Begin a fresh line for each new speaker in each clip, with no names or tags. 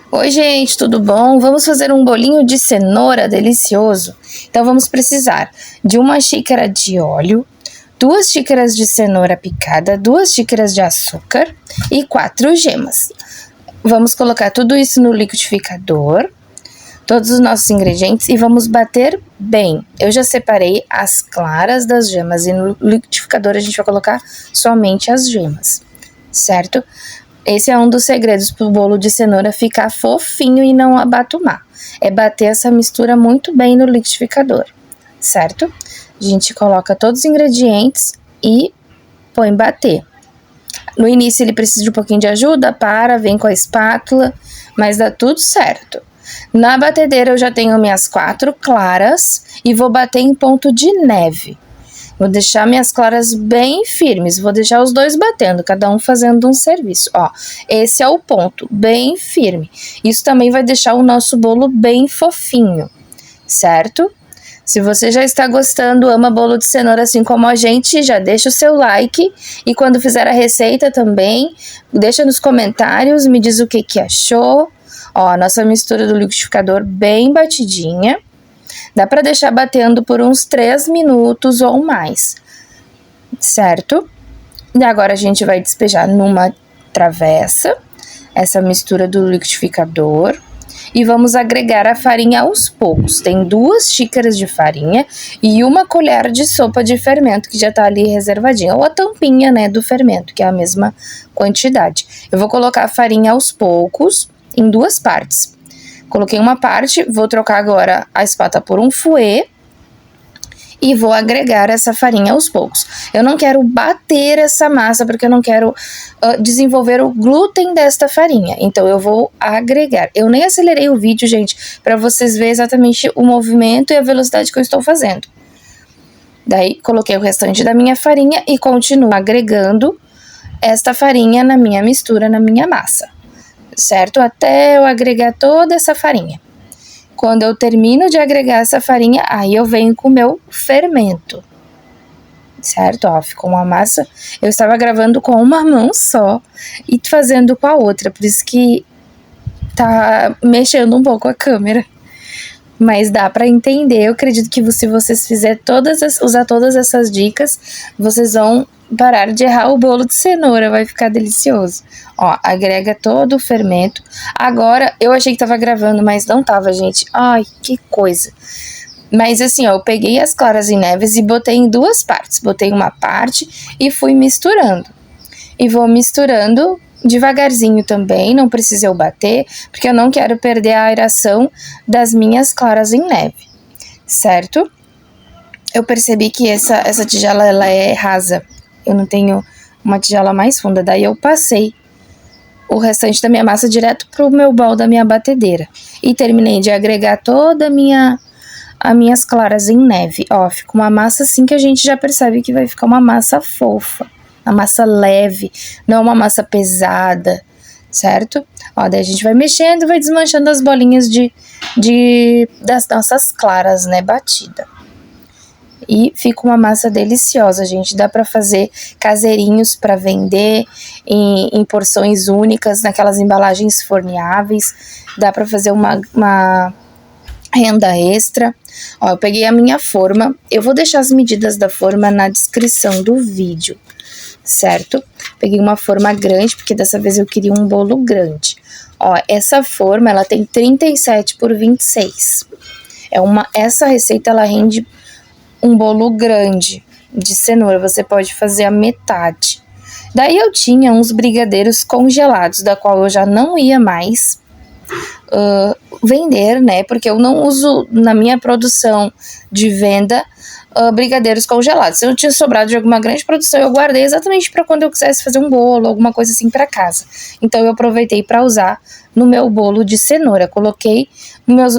Oi, gente, tudo bom? Vamos fazer um bolinho de cenoura delicioso? Então, vamos precisar de 1 xícara de óleo, 2 xícaras de cenoura picada, 2 xícaras de açúcar e 4 gemas. Vamos colocar tudo isso no liquidificador, todos os nossos ingredientes, e vamos bater bem. Eu já separei as claras das gemas e no liquidificador a gente vai colocar somente as gemas, certo? Esse é um dos segredos para o bolo de cenoura ficar fofinho e não abatumar. É bater essa mistura muito bem no liquidificador, certo? A gente coloca todos os ingredientes e põe bater. No início ele precisa de um pouquinho de ajuda, vem com a espátula, mas dá tudo certo. Na batedeira eu já tenho minhas 4 claras e vou bater em ponto de neve. Vou deixar minhas claras bem firmes, vou deixar os dois batendo, cada um fazendo um serviço. Ó, esse é o ponto, bem firme. Isso também vai deixar o nosso bolo bem fofinho, certo? Se você já está gostando, ama bolo de cenoura assim como a gente, já deixa o seu like. E quando fizer a receita também, deixa nos comentários, me diz o que achou. Ó, a nossa mistura do liquidificador bem batidinha. Dá para deixar batendo por uns 3 minutos ou mais, certo? E agora a gente vai despejar numa travessa essa mistura do liquidificador e vamos agregar a farinha aos poucos. Tem 2 xícaras de farinha e 1 colher de sopa de fermento que já tá ali reservadinha, ou a tampinha, né, do fermento, que é a mesma quantidade. Eu vou colocar a farinha aos poucos em 2 partes. Coloquei uma parte, vou trocar agora a espátula por um fouet e vou agregar essa farinha aos poucos. Eu não quero bater essa massa porque eu não quero desenvolver o glúten desta farinha. Então eu vou agregar. Eu nem acelerei o vídeo, gente, para vocês verem exatamente o movimento e a velocidade que eu estou fazendo. Daí coloquei o restante da minha farinha e continuo agregando esta farinha na minha mistura, na minha massa, certo? Até eu agregar toda essa farinha. Quando eu termino de agregar essa farinha, aí eu venho com o meu fermento, certo? Ó, ficou uma massa. Eu estava gravando com uma mão só e fazendo com a outra, por isso que tá mexendo um pouco a câmera. Mas dá para entender. Eu acredito que se vocês fizerem usar todas essas dicas, vocês vão parar de errar o bolo de cenoura, vai ficar delicioso. Ó, agrega todo o fermento. Agora, eu achei que tava gravando, mas não tava, gente. Ai, que coisa. Mas assim, ó, eu peguei as claras em neves e botei em 2 partes. Botei uma parte e fui misturando. E vou misturando devagarzinho também, não precisa eu bater, porque eu não quero perder a aeração das minhas claras em neve, certo? Eu percebi que essa tigela, ela é rasa. Eu não tenho uma tigela mais funda, daí eu passei o restante da minha massa direto pro meu bowl da minha batedeira. E terminei de agregar toda as minhas claras em neve. Ó, fica uma massa assim que a gente já percebe que vai ficar uma massa fofa, uma massa leve, não uma massa pesada, certo? Ó, daí a gente vai mexendo e vai desmanchando as bolinhas das nossas claras, né, batida. E fica uma massa deliciosa, gente. Dá para fazer caseirinhos para vender em porções únicas, naquelas embalagens forneáveis. Dá para fazer uma renda extra. Ó, eu peguei a minha forma. Eu vou deixar as medidas da forma na descrição do vídeo, certo? Peguei uma forma grande, porque dessa vez eu queria um bolo grande. Ó, essa forma, ela tem 37 por 26. Essa receita, ela rende um bolo grande de cenoura, você pode fazer a metade. Daí eu tinha uns brigadeiros congelados, da qual eu já não ia mais vender, né? Porque eu não uso na minha produção de venda brigadeiros congelados. Se eu tinha sobrado de alguma grande produção, eu guardei exatamente para quando eu quisesse fazer um bolo, alguma coisa assim para casa. Então eu aproveitei para usar no meu bolo de cenoura. Coloquei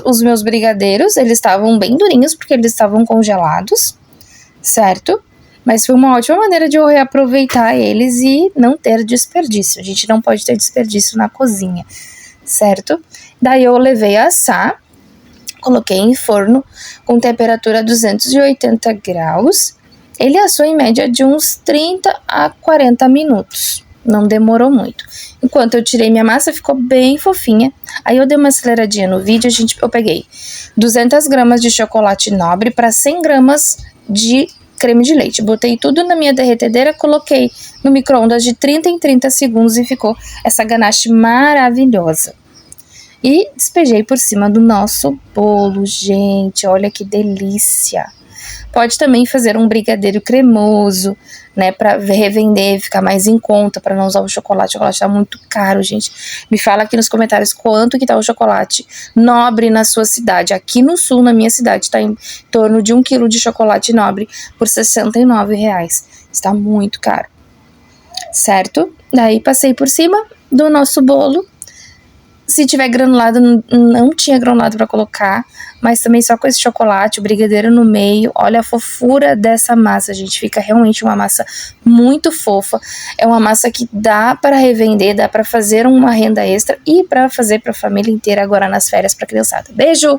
os meus brigadeiros, eles estavam bem durinhos porque eles estavam congelados, certo? Mas foi uma ótima maneira de eu reaproveitar eles e não ter desperdício. A gente não pode ter desperdício na cozinha, certo? Daí eu levei a assar, coloquei em forno com temperatura 280 graus. Ele assou em média de uns 30 a 40 minutos. Não demorou muito. Enquanto eu tirei minha massa, ficou bem fofinha. Aí eu dei uma aceleradinha no vídeo, eu peguei 200 gramas de chocolate nobre para 100 gramas de creme de leite. Botei tudo na minha derretedeira, coloquei no micro-ondas de 30 em 30 segundos e ficou essa ganache maravilhosa. E despejei por cima do nosso bolo, gente, olha que delícia. Pode também fazer um brigadeiro cremoso, né, para revender, ficar mais em conta, para não usar o chocolate. O chocolate tá muito caro, gente. Me fala aqui nos comentários quanto que tá o chocolate nobre na sua cidade. Aqui no sul, na minha cidade, tá em torno de 1 quilo de chocolate nobre por R$69. Está muito caro, certo? Daí passei por cima do nosso bolo. Se tiver granulado, não tinha granulado para colocar, mas também só com esse chocolate, o brigadeiro no meio. Olha a fofura dessa massa, gente. Fica realmente uma massa muito fofa. É uma massa que dá para revender, dá para fazer uma renda extra e para fazer para a família inteira agora nas férias para a criançada. Beijo!